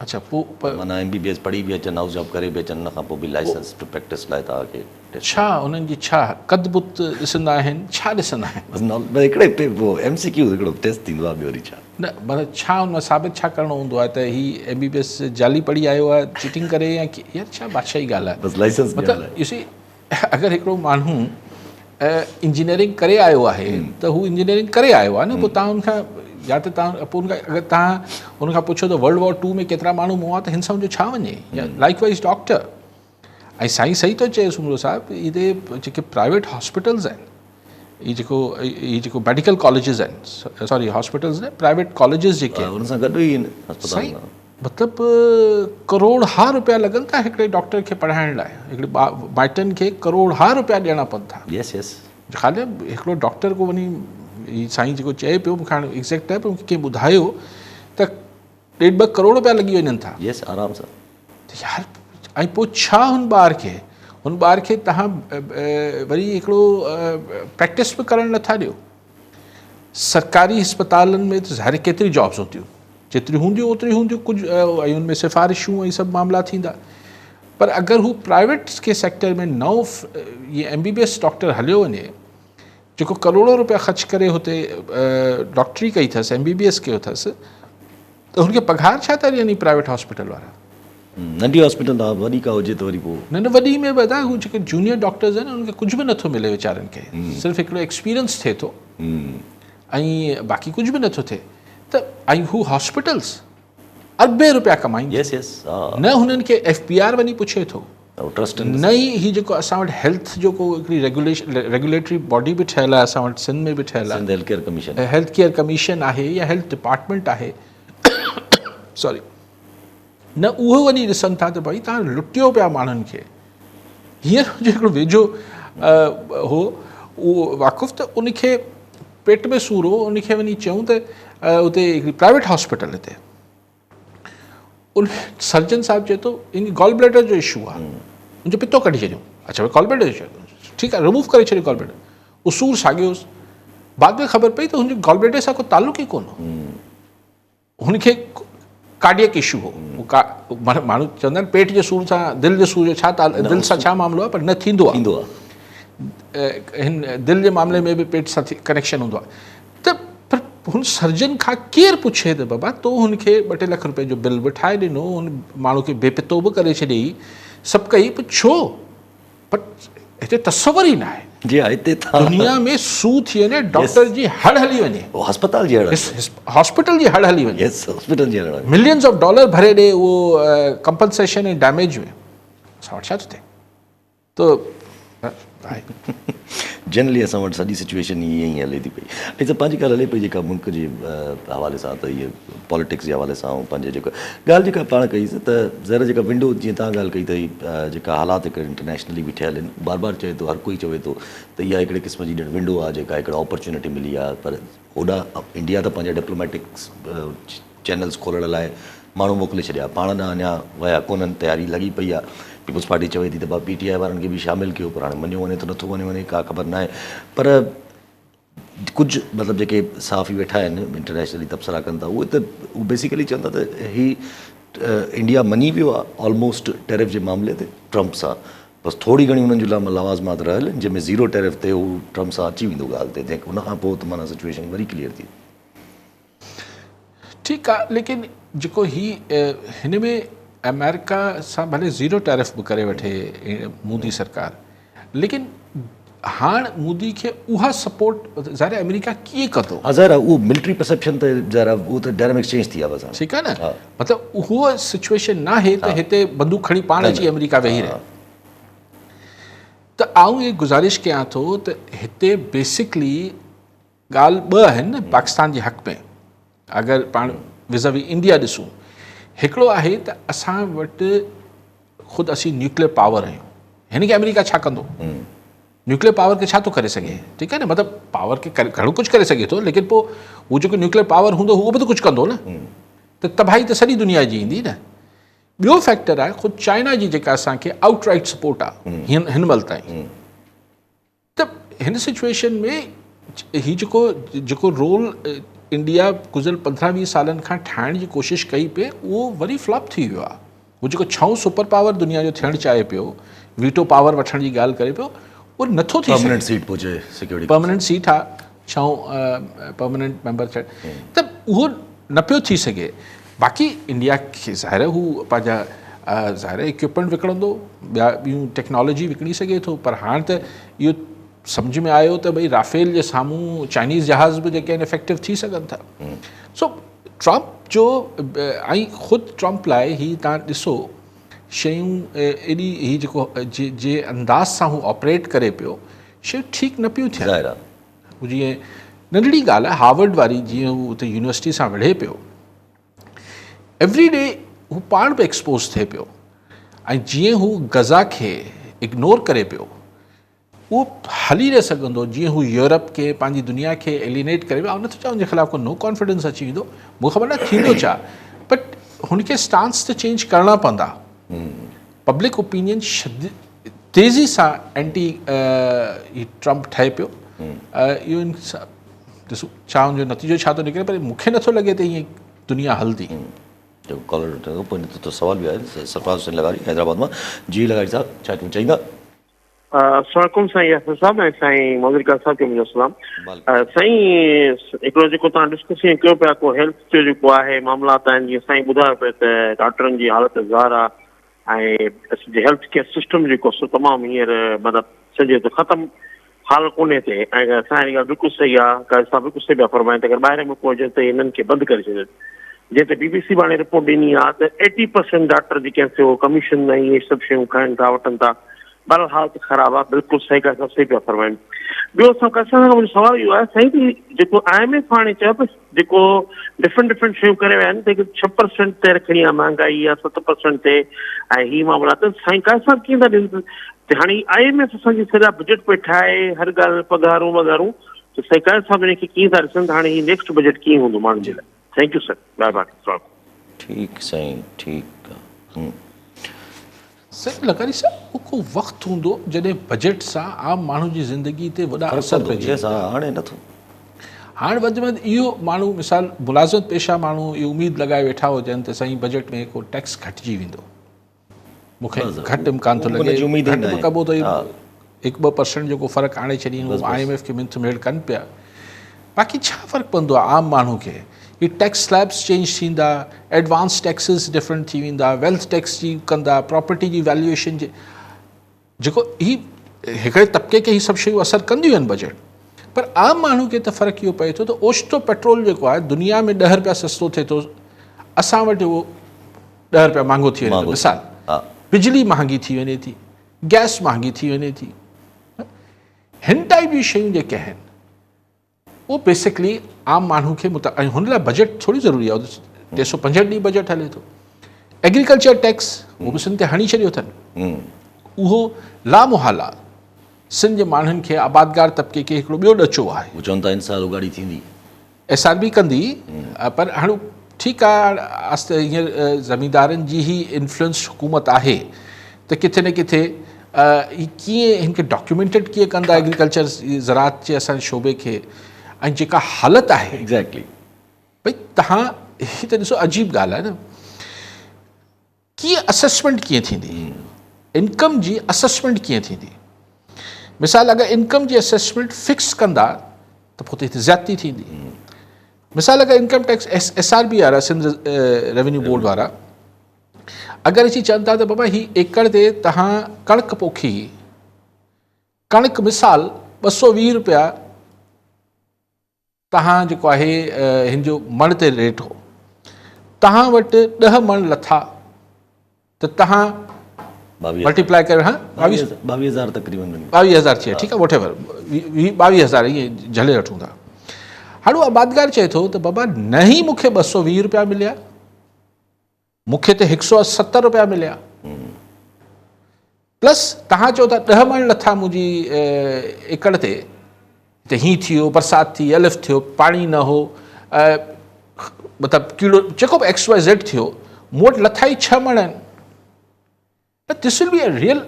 अच्छा पोइ माना MBBS पढ़ी बि अचनि हाउस जॉब करे बि अचनि हुन खां पोइ बि लाइसेंस टू प्रैक्टिस लाइ तव्हांखे टेस्ट छा उन्हनि जी छा कद बुत ॾिसंदा आहिनि छा ॾिसंदा आहिनि हिकिड़े MCQ हिकिड़ो टेस्ट थींदो आहे ॿियो वरी छा न मतिलबु छा हुन में साबित छा करिणो हूंदो आहे त ही MBBS जाली पढ़ी आयो आहे चीटिंग करे या यार छा बादशाही ॻाल्हि आहे बसि लाइसेंस मतिलबु ॾिसी अगरि हिकिड़ो माण्हू इंजीनियरिंग करे आयो आहे त हू इंजीनियरिंग करे आयो आहे न पोइ तव्हां उनखां या त तव्हां पोइ उनखां अगरि तव्हां उनखां पुछो त World War II में केतिरा माण्हू मुआ त हिन सां जो छा वञे या लाइक वाइज़ डॉक्टर ऐं साईं सही थो चए सुमरो साहिबु इहे जेके प्राइवेट हॉस्पिटल्स आहिनि ये जेको मेडिकल कॉलेजिस आहिनि सॉरी हॉस्पिटल्स न प्राइवेट कॉलेजिस जेके आहिनि हुन सां गॾु ई अस्पताल मतिलबु करोड़ रुपया लॻनि था हिकिड़े डॉक्टर खे पढ़ाइण लाइ हिकिड़े माइटनि खे करोड़ रुपया ॾियणा पवनि था यस यस ख़ाली हिकिड़ो डॉक्टर को वञी ही साईं जेको चए पियो मूंखे हाणे एक्ज़ेक्ट आहे पर मूंखे कंहिं ॿुधायो त 1.5-2 करोड़ रुपया लॻी वञनि था यस आराम सां त यार ऐं पोइ छा हुन ॿार खे तव्हां वरी हिकिड़ो प्रैक्टिस बि करणु नथा ॾियो सरकारी अस्पतालनि में त ज़ाहिर केतिरी जॉब्स हूंदियूं जेतिरियूं हूंदियूं ओतिरियूं हूंदियूं कुझु ऐं उनमें सिफ़ारिशूं ऐं सभु मामला थींदा पर अगरि हू प्राइवेट के सेक्टर में नओं ये MBBS डॉक्टर हलियो वञे जेको करोड़ों रुपया ख़र्च करे हुते डॉक्टरी कई अथसि MBBS कयो अथसि त हुनखे पघार छा था ॾियनि प्राइवेट हॉस्पिटल वारा नंढी हॉस्पिटल आहे वॾी का हुजे त वरी पोइ न वॾी में वॾा हू जेके जूनियर डॉक्टर्स आहिनि उनखे कुझु बि नथो मिले वीचारनि खे सिर्फ़ु हिकिड़ो एक्सपीरियंस थिए थो ऐं बाक़ी कुझु बि नथो थिए त ऐं हू हॉस्पिटल्स अरबे रुपया कमाईंदा यस यस न हुननि खे FPR वञी पुछे थो ट्रस्ट न ई ही जेको असां वटि हेल्थ जो को हिकिड़ी रेगुलेटरी बॉडी बि ठहियलु आहे असां वटि सिंध में बि ठहियलु आहे हेल्थ केयर कमीशन आहे या हेल्थ डिपार्टमेंट आहे सॉरी न उहो वञी ॾिसनि था त भई तव्हां लुटियो पिया माण्हुनि खे हींअर हिकिड़ो वेझो हो उहो वाक़ुफ़ु त उनखे पेट में सूर हो उनखे वञी चयूं त उते हिकिड़ी प्राइवेट हॉस्पिटल हिते उन सर्जन साहिबु चए थो इन गॉल ब्लैडर जो इशू आहे उनजो पितो कढी छॾियूं अच्छा भई गॉल ब्लैडर जो ठीकु आहे रिमूव करे छॾियो गॉल ब्लैडर उहो सूर साॻियोसि बाद में ख़बर पई त हुनजे गॉल ब्लैडर सां को तालुक़ु ई कोन हो हुनखे कार्डियक इशू हो माण्हू चवंदा आहिनि पेट जे सूर सां दिलि जे सूर जो छा दिलि सां छा मामिलो आहे पर न थींदो आहे हिन दिलि जे मामले में बि पेट सां कनेक्शन हूंदो आहे त पर हुन सर्जन खां केरु पुछे त बाबा तो हुनखे 2-3 लख रुपए जो बिल बि ठाहे ॾिनो हुन माण्हू खे बेपितो बि करे छॾियई सभु कई पर छो पर हिते तसवर ई न आहे जी हिते दुनिया में सू थी वञे डॉक्टर जी हड़ हली वञे हॉस्पिटल जी हॉस्पिटल जी हड़ हली वञे हॉस्पिटल जी मिलियंस ऑफ डॉलर भरे ॾे उहो कंपनसेशन ऐं डैमेज में असां वटि छा थो थिए त जनरली असां वटि सॼी सिचुएशन ईअं ई हले थी पई ऐं त पंहिंजी ॻाल्हि हले पई जेका मुल्क जे हवाले सां त इहे पॉलिटिक्स जे हवाले सां ऐं पंहिंजे जेका ॻाल्हि जेका पाण कईसीं त ज़रा जेका विंडो जीअं तव्हां ॻाल्हि कई अथई जेका हालात हिकिड़े इंटरनेशनली बि ठहियल आहिनि बार बार चए थो हर कोई चवे थो त इहा हिकिड़े क़िस्म जी ॼण विंडो आहे जेका हिकिड़ा अपॉर्चुनिटी मिली आहे पर होॾां इंडिया त पंहिंजा डिप्लोमेटिक्स चैनल्स खोलण लाइ माण्हू मोकिले छॾिया पाण ॾांहुं अञा विया कोन्हनि तयारी लॻी पई आहे पीपल्स पार्टी चवे थी त PTI वारनि खे बि शामिलु कयो पर हाणे मञियो वञे त नथो वञे का ख़बर न आहे पर कुझु मतिलबु जेके सहाफ़ी वेठा आहिनि इंटरनेशनली तबसरा कनि था उहे त बेसिकली चवनि था त ही इंडिया मञी वियो आहे ऑलमोस्ट टैरिफ जे मामले ते ट्रम्प सां, बसि थोरी घणी हुननि जूं लवाज़मात रहियल आहिनि जंहिंमें ज़ीरो टैरिफ ते हू ट्रम्प सां अची वेंदो ॻाल्हि ते, जंहिं हुन खां पोइ त माना सिचुएशन वरी क्लियर थी। ठीकु आहे, लेकिन जेको हिन में अमेरिका सां भले ज़ीरो टैरिफ बि करे वठे मोदी सरकार, लेकिन हाणे मोदी खे उहा सपोर्ट ज़ाहिर अमेरिका कीअं कंदो? हा ज़ाहिर आहे उहो मिलिट्री परसेप्शन त ज़ाहिर आहे उहो त डायनामिक्स चेंज थी आहे बसि। ठीकु आहे न, मतिलबु उहो सिचुएशन न आहे त हिते बंदूक खणी पाण अची अमेरिका वेही रहे। त आऊं ये गुज़ारिश कयां थो त हिते बेसिकली ॻाल्हि ॿ आहिनि न पाकिस्तान जे हक़ में, अगरि पाण विज़ावी इंडिया ॾिसूं, हिकिड़ो आहे त असां वटि ख़ुदि असीं न्यूक्लियर पावर आहियूं, हिन खे अमेरिका छा कंदो? न्यूक्लियर पावर खे छा थो करे सघे? ठीकु आहे न, मतिलबु पावर खे घणो कुझु करे सघे थो, लेकिन पोइ उहो जेको न्यूक्लियर पावर हूंदो उहो बि त कुझु कंदो न, त तबाही त सॼी दुनिया जी ईंदी न। ॿियो फैक्टर आहे ख़ुदि चाइना जी जेका असांखे आउटराइट सपोर्ट आहे हिन महिल ताईं। त हिन सिचुएशन में ही जेको रोल इंडिया गुज़िरियल 15-20 सालनि खां ठाहिण जी कोशिशि कई पे, उहो वरी फ्लॉप थी वियो आहे। उहो जेको 6 सुपर पावर दुनिया जो थियणु चाहे पियो, वीटो पावर वठण जी ॻाल्हि करे पियो, उहो नथो थी सघे। परमानेंट सीट पहुचे सिक्योरिटी, परमानेंट सीट आहे, 6 परमानेंट मेंबर थियण, त उहो न पियो थी सघे। बाक़ी इंडिया खे ज़ाहिर हू पंहिंजा ज़ाहिर इक्विपमेंट विकिणंदो, ॿियूं टेक्नोलॉजी विकिणी सघे थो, पर हाणे त इहो सम्झ में आयो त भई राफेल जे साम्हूं चाइनीज़ जहाज़ बि जेके आहिनि इफेक्टिव थी सघनि था। सो ट्रम्प जो ऐं ख़ुदि ट्रम्प लाइ ही तव्हां ॾिसो शयूं एॾी ही जेको जे अंदाज़ सां हू ऑपरेट करे पियो, शयूं ठीकु न पियूं थियनि। ज़ाहिर आहे जीअं नंढड़ी ॻाल्हि आहे, हार्वर्ड वारी जीअं हू उते यूनिवर्सिटी सां विढ़े पियो, एवरी डे हू पाण बि एक्सपोज थिए पियो, ऐं जीअं हू गज़ा खे इग्नोर करे पियो, उहो हली न सघंदो। जीअं हू यूरोप खे पंहिंजी दुनिया खे एलिनेट करे पियो, नथो चवां हुनजे ख़िलाफ़ु को नो कॉन्फिडेंस अची वेंदो, मूंखे ख़बर न थींदो छा, बट हुनखे स्टांस त चेंज करणा पवंदा। पब्लिक ओपिनियन तेज़ी सां एंटी ट्रम्प ठहे पियो। इहो ॾिसो छा हुनजो नतीजो छा थो निकिरे, पर मूंखे नथो लॻे त ईअं दुनिया हलंदी। जो कॉलर पोइ तो सवाल भी आहे सरफराज़ हुसैन लगारी हैदराबाद में। जी लगारी साहब छा तूं चईंदा? अस्सलाम साईं यासिर साहब ऐं साईं मौलवी साहब खे मुंहिंजो सलाम। साईं हिकिड़ो जेको तव्हां डिस्कशन कयो पिया को हेल्थ जो जेको आहे मामलात आहिनि, जीअं साईं ॿुधायो पियो त डॉक्टरनि जी हालत ज़ार आहे ऐं हेल्थ केयर सिस्टम जेको सो तमामु हींअर मतिलबु सॼे त ख़तमु हाल कोन्हे ते, ऐं असांजी ॻाल्हि बिल्कुलु सही आहे। असां बिल्कुलु सही पिया फरमाइनि त अगरि ॿाहिरि मुल्क हुजे त हिननि खे बंदि करे छॾनि। जीअं त BBC हाणे रिपोर्ट ॾिनी आहे त 80% डॉक्टर जेके आहिनि कमीशन ऐं इहे सभु शयूं खाइनि था, वठनि था। बहरहाल हालत ख़राबु आहे, बिल्कुलु सही ॻाल्हि सभु सही पिया फरमाइनि। ॿियो मुंहिंजो सवाल इहो आहे साईं कि जेको IMF हाणे चयो पियो जेको डिफरेंट शयूं करे विया आहिनि त 6% ते रखणी आहे महांगाई या 7% ते, ऐं ही मामला त साईं साहब कीअं था ॾिसनि त हाणे IMF असांजी सॼा बजट पे ठाहे हर ॻाल्हि पघारूं वघारूं, त सरकार साहब हिन खे कीअं था ॾिसनि त हाणे ही नेक्स्ट बजट कीअं हूंदो माण्हुनि जे लाइ? थैंक यू सर, महिरबानी। ठीकु साईं, ठीकु आहे। सही लगारी साहब, को वक़्तु हूंदो जॾहिं बजट सां आम माण्हू जी ज़िंदगी ते वॾा असर पइजे, हाणे नथो। हाणे वधि में वधि इहो माण्हू मिसाल मुलाज़िमत पेशा माण्हू इहो उमेदु लॻाए वेठा हुजनि त साईं बजट में को टैक्स घटिजी वेंदो। मूंखे घटि इम्कान थो लॻे, घटि कबो त 1-2% जेको फ़र्क़ु आणे छॾींदो, IMF खे मिंथ मेड़ कनि पिया। बाक़ी छा फ़र्क़ु पवंदो आहे आम माण्हू खे? ही टैक्स स्लैब्स चेंज थींदा, एडवांस टैक्सिस डिफरेंट थी वेंदा, वेल्थ टैक्स जी कंदा, प्रॉपर्टी जी वैल्यूएशन जे जेको ही हिकिड़े तबिके खे ही सभु शयूं असरु कंदियूं आहिनि बजट, पर आम माण्हू खे त फ़र्क़ु इहो पए थो त ओचितो पेट्रोल जेको आहे दुनिया में 10 रुपया सस्तो थिए थो, असां वटि उहो 10 रुपया महांगो थी वञे थो। मिसाल बिजली महांगी थी वञे थी, गैस महांगी थी वञे थी। हिन टाइप जी शयूं जेके आहिनि उहो बेसिकली आम माण्हू खे ऐं हुन लाइ बजट थोरी ज़रूरी आहे। 365 ॾींहं बजट हले थो। एग्रीकल्चर टैक्स उहो बि सिंध ते हणी छॾियो अथनि, उहो लामुहाला सिंध जे माण्हुनि खे आबादगार तबिके खे हिकिड़ो ॿियो ॾचो आहे। उहो चवनि था इन साल उगाड़ी थींदी, SRB कंदी, पर हाणे ठीकु आहे आस्ते हींअर ज़मींदारनि जी ई इन्फ्लुएंस हुकूमत आहे त किथे न किथे कीअं हिन खे डॉक्यूमेंटेड कीअं कंदा एग्रीकल्चर ज़रात जे असांजे शोबे खे, ऐं जेका हालत आहे एग्ज़ैक्टली भई तव्हां ही त ॾिसो अजीब ॻाल्हि आहे न। कीअं असेसमेंट कीअं थींदी, इनकम जी असेसमेंट कीअं थींदी। मिसाल अगरि इनकम जी असेसमेंट फिक्स कंदा त पोइ त हिते ज़्यादती थींदी। मिसाल अगरि इनकम टैक्स SRB वारा, सिंध रेवेन्यू बोर्ड वारा, अगरि अची चवनि था त बाबा ही एकड़ ते तव्हां कणिक पोखी, कणिक मिसाल 220 रुपया तव्हां जेको आहे हिन जो मण ते रेट हो, तव्हां वटि 10 मण लथा त तव्हां मल्टीप्लाई करे 22,000 तकरीबन 22,000 चए, ठीकु आहे, वॉट एवर 22,000 ईअं झले वठूं था। हाणे आबादगार चए थो त बाबा न ई मूंखे 220 रुपया मिलिया, मूंखे त 170 रुपया मिलिया, प्लस तव्हां चओ था 10 मण लथा मुंहिंजी एकड़ ते, त हीअं थियो, बरसाति थी, अलफ थियो, पाणी न हो, मतिलबु कीड़ो जेको बि XYZ थियो, मूं वटि लथा ई 6 मण आहिनि। This will be a real,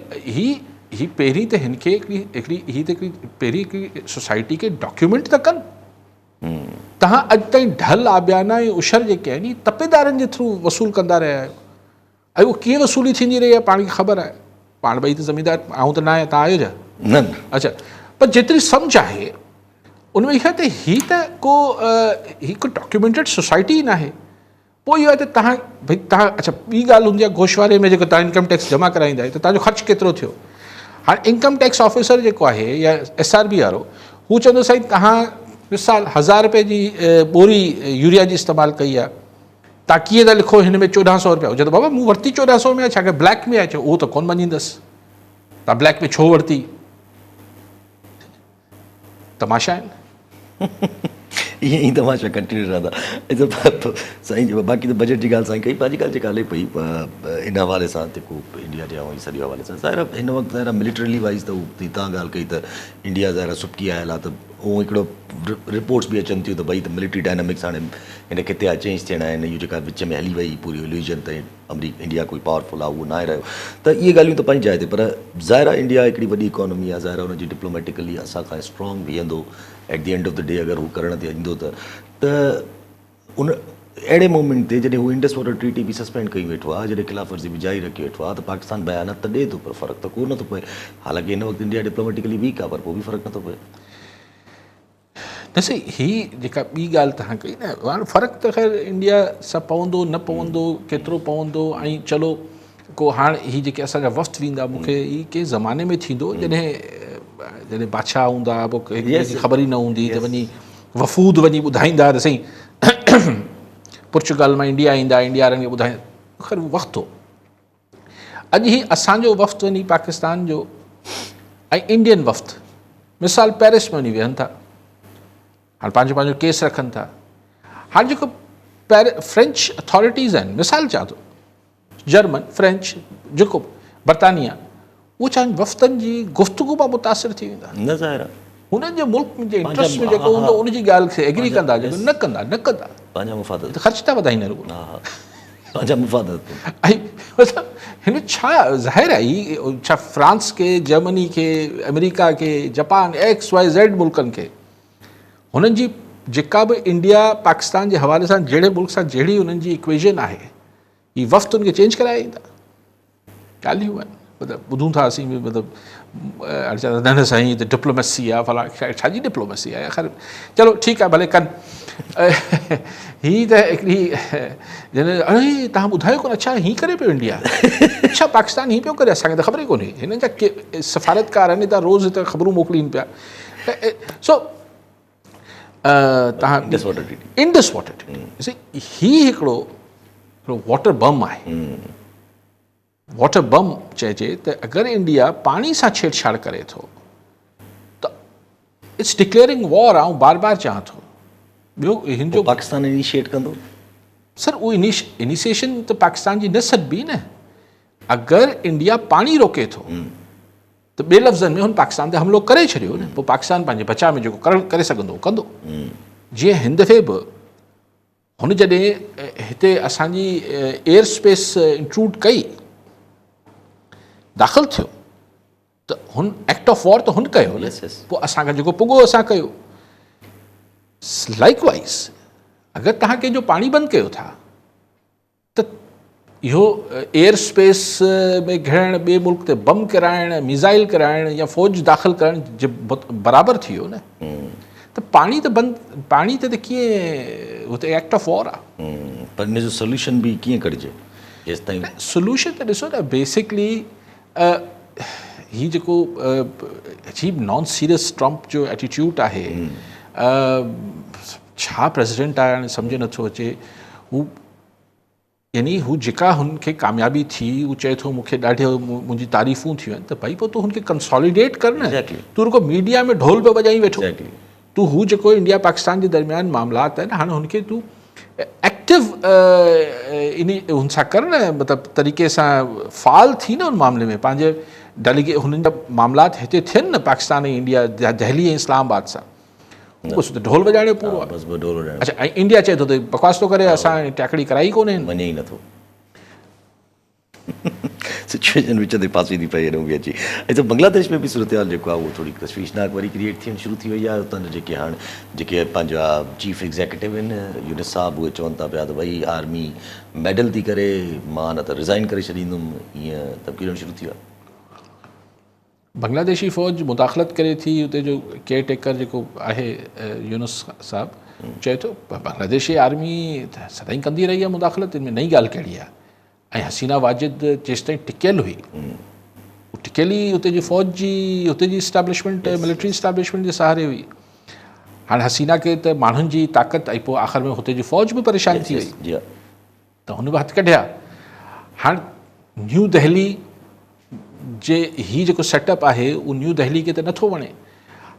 ही पहिरीं त हिनखे पहिरीं हिकिड़ी सोसाइटी खे डॉक्यूमेंट त कनि। तव्हां अॼु ताईं ढल, आबियाना ऐं उशर जेके आहिनि तपेदारनि जे थ्रू वसूल कंदा रहिया आहियो, ऐं उहो कीअं वसूली थींदी रही आहे पाण खे ख़बर आहे। पाण ॿई त ज़मीनदार, आऊं त न आहियां, तव्हां आहियो छा? न। अच्छा, पर जेतिरी सम्झ आहे उनमें इहा त ही त को हिकु डॉक्यूमेंटेड सोसाइटी ई न आहे। पोइ इहो आहे त तव्हां भई तव्हां, अच्छा ॿी ॻाल्हि हूंदी आहे गोशवारे में जेको तव्हां इनकम टैक्स जमा कराईंदा आहियो त तव्हांजो ख़र्चु केतिरो थियो। हाणे इनकम टैक्स ऑफिसर जेको आहे या SRB वारो, हू चवंदो साईं तव्हां मिसाल 1000 रुपए जी बोरी यूरिया जी इस्तेमालु कई आहे, तव्हां कीअं था लिखो हिन में 1400 रुपया, हुजे त बाबा मूं वरिती 1400 में आहे, छा ब्लैक में आहे? चओ उहो त कोन मञींदुसि, तव्हां ब्लैक में छो वरिती, तमाशा आहिनि। ईअं ई तमाशा कंटिन्यू रहंदा। साईं बाक़ी त बजट जी ॻाल्हि साईं कई, पंहिंजी ॻाल्हि जेका हले पई इन हवाले सां जेको इंडिया जे ऐं सॼे हवाले सां ज़ाहिर हिन वक़्तु ज़ाहिर मिलिटरीली वाइज़ त तव्हां ॻाल्हि कई त इंडिया ज़ाहिर सुबकी आयल आहे, त उहो हिकिड़ो रिपोर्ट्स बि अचनि थियूं त भई त मिलिट्री डायनामिक्स हाणे हिन खिते जा चेंज थियणा आहिनि, इहो जेका विच में हली वई पूरी इल्यूजन त इंडिया कोई पावरफुल आहे, उहो न आहे रहियो। त इहे ॻाल्हियूं त पंहिंजी जाइ ते, पर ज़ाहिर आहे इंडिया हिकिड़ी वॾी इकोनॉमी आहे, ज़ाहिर हुनजी डिप्लोमेटिकली असांखां स्ट्रॉन्ग बीहंदो at the end of the day, अगरि हू करण ते ईंदो त उन अहिड़े मोमेंट ते जॾहिं हू इंडस वाटर ट्रीटी बि सस्पेंड कई वेठो आहे, जॾहिं ख़िलाफ़ वर्ज़ी बि जारी रखी वेठो आहे, त पाकिस्तान बयानात त ॾिए थो पर फ़र्क़ु त को नथो पए। हालांकि हिन वक़्तु इंडिया डिप्लोमेटिकली वीक आहे, पर पोइ बि फ़र्क़ु नथो पए। ॾिसे ही जेका ॿी ॻाल्हि तव्हां कई न, हाणे फ़र्क़ु त ख़ैर इंडिया सां पवंदो न पवंदो, केतिरो पवंदो, ऐं चलो को हाणे ही जेके असांजा वफ़्त वेंदा, मूंखे ही कंहिं ज़माने में थींदो जॾहिं बादशाह हूंदा, पोइ ख़बर ई न हूंदी त वञी वफ़ूद वञी ॿुधाईंदा त साईं पुर्तगाल मां इंडिया ईंदा, इंडिया वारनि खे ॿुधाईंदा, ख़ैर वक़्तु हो। अॼु ही असांजो वफ़्तु वञी पाकिस्तान जो ऐं इंडियन वफ़्तु मिसाल पेरिस में वञी वेहनि था, हाणे पंहिंजो केस रखनि था। हाणे जेको फ्रेंच अथॉरिटीज़ आहिनि, मिसाल चवां थो जर्मन, फ्रेंच, जेको बरतानिया, उहो चाहे वफ़्तनि जी गुफ़्तगू मां मुतासिर थी वेंदा। न ज़ाहिर आहे हुननि जे मुल्क जे इंट्रस्ट में जेको हूंदो उनजी ॻाल्हि खे एग्री कंदा, जेको न कंदा पंहिंजा मुफ़ाद, ख़र्च था वधाईंदा रुॻो। पंहिंजा मुफ़ाद। ऐं मतिलबु हिन छा ज़ाहिर आहे, ही छा फ्रांस खे, जर्मनी खे, अमेरिका खे, जापान, XYZ मुल्कनि खे, हुननि जी जेका बि इंडिया पाकिस्तान जे हवाले सां जहिड़े मुल्क सां जहिड़ी हुननि जी इक्वेशन आहे, ही वफ़्तु उनखे चेंज कराए ईंदा। ॻाल्हियूं आहिनि, मतिलबु ॿुधूं था असीं बि, मतिलबु न न साईं त डिप्लोमेसी आहे, फला छाजी डिप्लोमेसी आहे, ख़ैर चलो ठीकु आहे, भले कनि। हीअ त हिकिड़ी अरे तव्हां ॿुधायो कोन, अच्छा हीअं करे पियो इंडिया, अच्छा पाकिस्तान हीअं पियो करे, असांखे त ख़बर ई कोन्हे। हिननि जा के सफ़ारतकार आहिनि हितां रोज़ हिते ख़बरूं मोकिलीनि पिया। सो तव्हां इंडस वाटर ट्रीटी ही हिकिड़ो वाटर बम आहे। वाटर बम चइजे त अगरि इंडिया पाणी सां छेड़छाड़ करे थो त इट्स डिक्लेयरिंग वॉर। ऐं बार बार चवां थो, ॿियो हिन जो पाकिस्तान इनिशिएट कंदो सर, उहो इनिशिएशन त पाकिस्तान जी न सदबी न। अगरि इंडिया पाणी रोके थो त ॿिए लफ़्ज़नि में हुन पाकिस्तान ते हमिलो करे छॾियो न, पोइ पाकिस्तान पंहिंजे बचाव में जेको करे सघंदो कंदो। जीअं हिन दफ़े बि हुन जॾहिं हिते असांजी एयर स्पेस इंट्रूड कई, दाख़िल थियो, त हुन एक्ट ऑफ वॉर त हुन कयो न, पोइ असांखे जेको पुॻो असां कयो। लाइकवाइज़ अगरि तव्हां कंहिंजो पाणी बंदि कयो था त इहो एयर स्पेस में घिरणु, ॿिए मुल्क ते बम किराइणु, मिज़ाइल किराइणु या फ़ौज दाख़िल करणु जे बराबरि थी वियो न। त पाणी त बंदि, पाणी ते त कीअं हुते एक्ट ऑफ वॉर आहे। पर इन जो सोल्यूशन बि कीअं कढिजे जेसि ताईं? सोल्यूशन त ॾिसो न, बेसिकली हीउ जेको अजीब नॉन सीरियस ट्रम्प जो एटीट्यूड आहे, छा प्रेसिडेंट आहे हाणे सम्झ नथो अचे। हू यानी हू जेका हुनखे कामयाबी थी, हू चए थो मूंखे ॾाढो मुंहिंजी तारीफ़ूं थियूं आहिनि, त भई पोइ तूं हुनखे कंसोलिडेट कर न। तूं रुगो मीडिया में ढोल पियो वॼाई वेठो। तूं हू जेको इंडिया पाकिस्तान जे दरमियान मामलात आहिनि, हाणे हुनखे तूं एक्टिव इन हुन सां कर न, मतिलबु तरीक़े सां फ़ाल थी न उन मामले में। पंहिंजे हुननि जा मामलात हिते थियनि न, पाकिस्तान ऐं इंडिया, दिल्ली ऐं इस्लामाबाद सां। बसि त ढोल वॼाइणो पूरो आहे। अच्छा, ऐं इंडिया चए थो त बकवास थो करे, असां टैकड़ी कराई कोन्हे, मञे ई नथो। सिचुएशन विच ते फासी थी पई हेॾो बि अची। ऐं त बांग्लादेश में बि सूरत हाल जेको आहे उहो थोरी तशवीशनाक वरी क्रिएट थियणु शुरू थी वई आहे। उतां जा जेके हाणे जेके पंहिंजा चीफ एग्ज़ीक्यूटिव आहिनि यूनिस साहब, उहे चवनि था पिया त भई आर्मी मेडल थी करे, मां न त रिज़ाइन करे छॾींदुमि, ईअं तब्दीलियूं शुरू थी वियो आहे। बांग्लादेशी फ़ौज मुदाख़लत करे थी, हुते जो केयर टेकर जेको आहे यूनुस साहब चए थो बांग्लादेशी आर्मी सदाईं कंदी रही आहे मुदाख़लत, इनमें नई ॻाल्हि कहिड़ी आहे। ऐं हसीना वाजिद जेसि ताईं टिकियल हुई, टिकियल ई हुते जी फ़ौज जी, हुते जी इस्टेब्लिशमेंट, मिलिट्री इस्टेब्लिशमेंट जे सहारे हुई। हाणे हसीना खे त माण्हुनि जी ताक़त, ऐं पोइ आख़िर में हुते जी फ़ौज बि परेशान थी वई, त हुन बि हथ कढिया। हाणे न्यू दिल्ली जे ही जेको सेटअप आहे, उहो न्यू दिल्ली खे त नथो वणे।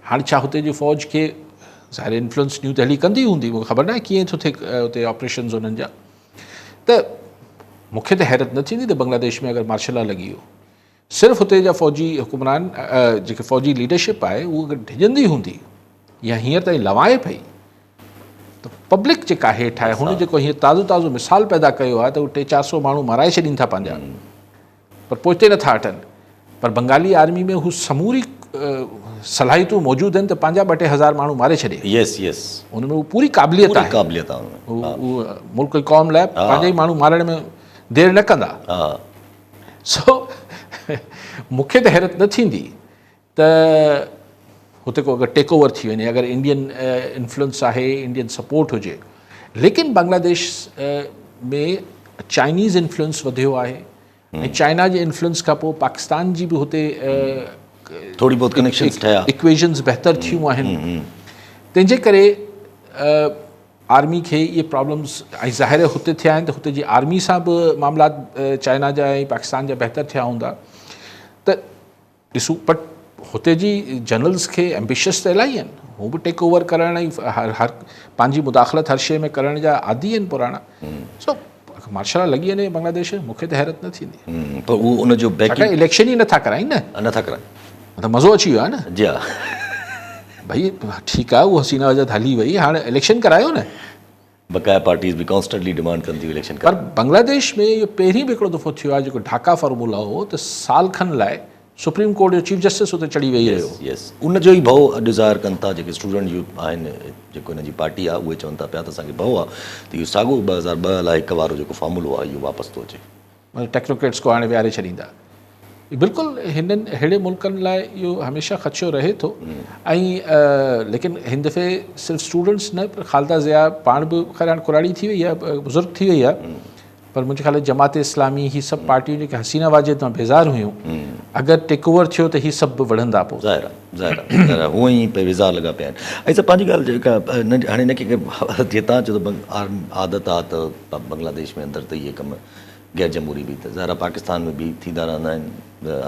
हाणे छा हुते जी फ़ौज खे ज़ाहिर इन्फ्लुएंस न्यू दिल्ली कंदी हूंदी, मूंखे ख़बर न आहे कीअं थो थिए हुते ऑपरेशन्स हुननि जा। त मूंखे त हैरत न थींदी त बांग्लादेश में अगरि मार्शल लॉ लॻी वियो, सिर्फ़ु हुते जा फ़ौजी हुकुमरान, जेके फ़ौजी लीडरशिप आहे, उहा अगरि ढिजंदी हूंदी या हींअर ताईं लवाए पई, त पब्लिक जेका हेठि आहे, हुन जेको हीअं ताज़ो ताज़ो मिसाल पैदा कयो आहे, त उहे 300-400 माण्हू माराए छॾीनि था पंहिंजा, पर पहुचे नथा हटनि। पर बंगाली आर्मी में हू समूरी सलाहियतूं मौजूदु आहिनि त पंहिंजा 2-3 माण्हू मारे छॾे। हुन में उहा पूरी क़ाबिलियत आहे। मुल्क क़ौम लाइ पंहिंजा ई माण्हू मारण में देरि न कंदा। सो मूंखे त हैरत न थींदी त हुते को अगरि टेक ओवर थी वञे, अगरि इंडियन इन्फ्लुएंस आहे, इंडियन सपोर्ट हुजे। लेकिन बांग्लादेश में चाइनीज़ इन्फ्लुएंस वधियो आहे, ऐं चाइना जे इन्फ्लुएंस खां पोइ पाकिस्तान जी बि हुते थोरी बहुत कनेक्शन्स ठहिया, इक्वेशन्स बहितर थियूं आहिनि। तंहिंजे करे आर्मी खे इहे प्रॉब्लम्स, ऐं ज़ाहिर हुते थिया आहिनि त हुते जी आर्मी सां बि मामलात चाइना जा ऐं पाकिस्तान जा बहितर थिया हूंदा। त ॾिसूं, बट हुते जी जनरल्स खे एम्बिशियस त इलाही आहिनि, हू बि टेक ओवर करण ऐं हर पंहिंजी मुदाख़लत हर शइ में करण जा आदी आहिनि पुराणा। सो मार्शल लॉ लॻी वञे बांग्लादेश, मूंखे त हैरत न थींदी। पर उहो उनजो बैकिंग, इलेक्शन ई नथा कराइनि न, नथा कराइनि, मतिलबु मज़ो अची वियो आहे न। जी हा, भई ठीकु आहे, उहा हसीना वजह हली वई, हाणे इलेक्शन करायो न। बकाया पार्टीज़ बि कॉन्स्टेंटली डिमांड कंदी हुई इलेक्शन। पर बांग्लादेश में इहो पहिरीं बि हिकिड़ो दफ़ो थियो आहे, जेको ढाका फॉर्मूला हो, त साल खनि लाइ सुप्रीम कोर्ट जो चीफ जस्टिस हुते चढ़ी वेही रहियो। उनजो ई भउ अॼु ज़ाहिर कनि था जेके स्टूडेंट यूथ आहिनि, जेको हिन जी पार्टी आहे, उहे चवनि था पिया त असांखे भउ आहे त इहो साॻियो 2002 अलाए 1 वारो जेको फॉर्मूलो आहे, इहो वापसि थो अचे। मतलब टेक्नोक्रेट्स को हाणे विहारे छॾींदा। बिल्कुलु हिननि अहिड़े मुल्कनि लाइ इहो हमेशह ख़दशो रहे थो। ऐं लेकिन हिन दफ़े सिर्फ़ु स्टूडेंट्स न, पर ख़ालिदा ज़िया पाण बि ख़ैर हाणे कुराड़ी थी वई आहे, बुज़ुर्ग थी वई आहे, पर मुंहिंजे ख़्याल जमात इस्लामी ही सभु पार्टियूं जेके हसीना वाजिद मां बेज़ार हुयूं, अगरि टेक ओवर थियो त ही सभु बि वढ़ंदा पोइ। ज़ाहिर हूअं ई बेज़ार लॻा पिया आहिनि। ऐं सभु पंहिंजी ॻाल्हि जेका हाणे हिनखे जीअं तव्हां चओ त आदत आहे त बांग्लादेश में अंदरि त इहे कम गैर जमहूरी बि, त ज़ाहिर पाकिस्तान में बि थींदा रहंदा आहिनि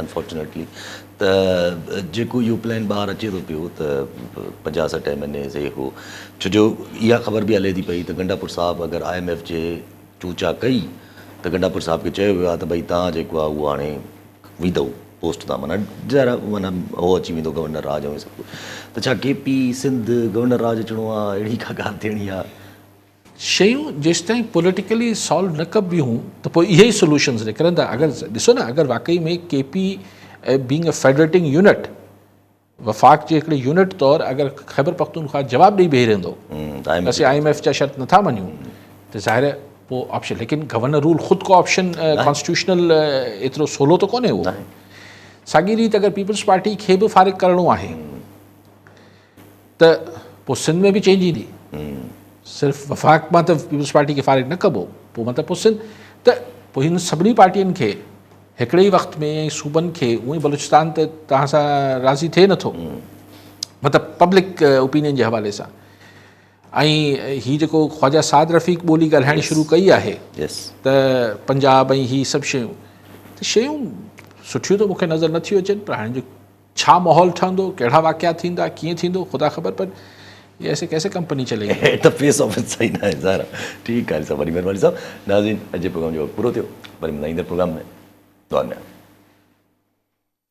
अनफॉर्चुनेटली। त जेको इहो प्लान ॿाहिरि अचे थो पियो त 50-60 महीने से हो, छो जो इहा ख़बर बि हले थी पई त गंडापुर साहिबु अगरि IMF जे चूचा कई त गंडापुर साहिब खे चयो वियो आहे त भई तव्हां जेको आहे उहो हाणे वेंदव पोस्ट तां, माना ज़रा माना हो अची वेंदो गवर्नर राज ऐं सभु। त छा KP सिंध गवर्नर राज अचिणो आहे, अहिड़ी का ॻाल्हि थियणी आहे? शयूं जेसि ताईं पॉलिटिकली सॉल्व न कबियूं त पोइ इहे ई सोल्यूशन्स निकिरंदा। अगरि ॾिसो न, अगरि वाकई में KP being a federating unit, वफ़ाक़ जे हिकिड़े यूनिट तौरु अगरि ख़ैबर पख्तूनख्वा जवाबु ॾेई बीही रहंदो, असीं IMF जा शर्त नथा मञूं, त ज़ाहिर पोइ ऑप्शन, लेकिन गवर्नर रूल ख़ुदि को ऑप्शन कॉन्स्टिट्यूशनल एतिरो सवलो त कोन्हे उहो। साॻी रीति अगरि पीपल्स पार्टी खे बि फ़ारिग करिणो आहे त पोइ सिंध में बि चेंज ईंदी। सिर्फ़ु वफ़ाक़ मां त पीपल्स पार्टी खे फ़ारिग न कबो, पोइ मतिलबु पोइ सिंध त पोइ हिन सभिनी पार्टियुनि खे हिकिड़े ई वक़्त में सूबनि खे उहे बलूचिस्तान त तव्हां सां राज़ी थिए नथो, मतिलबु पब्लिक ओपिनियन जे हवाले सां। ऐं हीअ जेको ख़्वाजा साद रफ़ीक ॿोली ॻाल्हाइणी शुरू कई आहे त पंजाब ऐं हीअ सभु शयूं, त शयूं सुठियूं त मूंखे नज़र नथियूं अचनि, पर हाणे जो छा माहौल ठहंदो, कहिड़ा वाक़िया थींदा, कीअं थींदो ख़ुदा ख़बर, पर ये ऐसे कैसे कंपनी चलेगी। इंटरफेस ऑफ सही न आहे ज़ाहिर। ठीकु आहे साहब, वरी महिरबानी साहब। नाज़रीन, अॼु प्रोग्राम जो पूरो थियो, वरी ईंदड़ प्रोग्राम में दुआ में।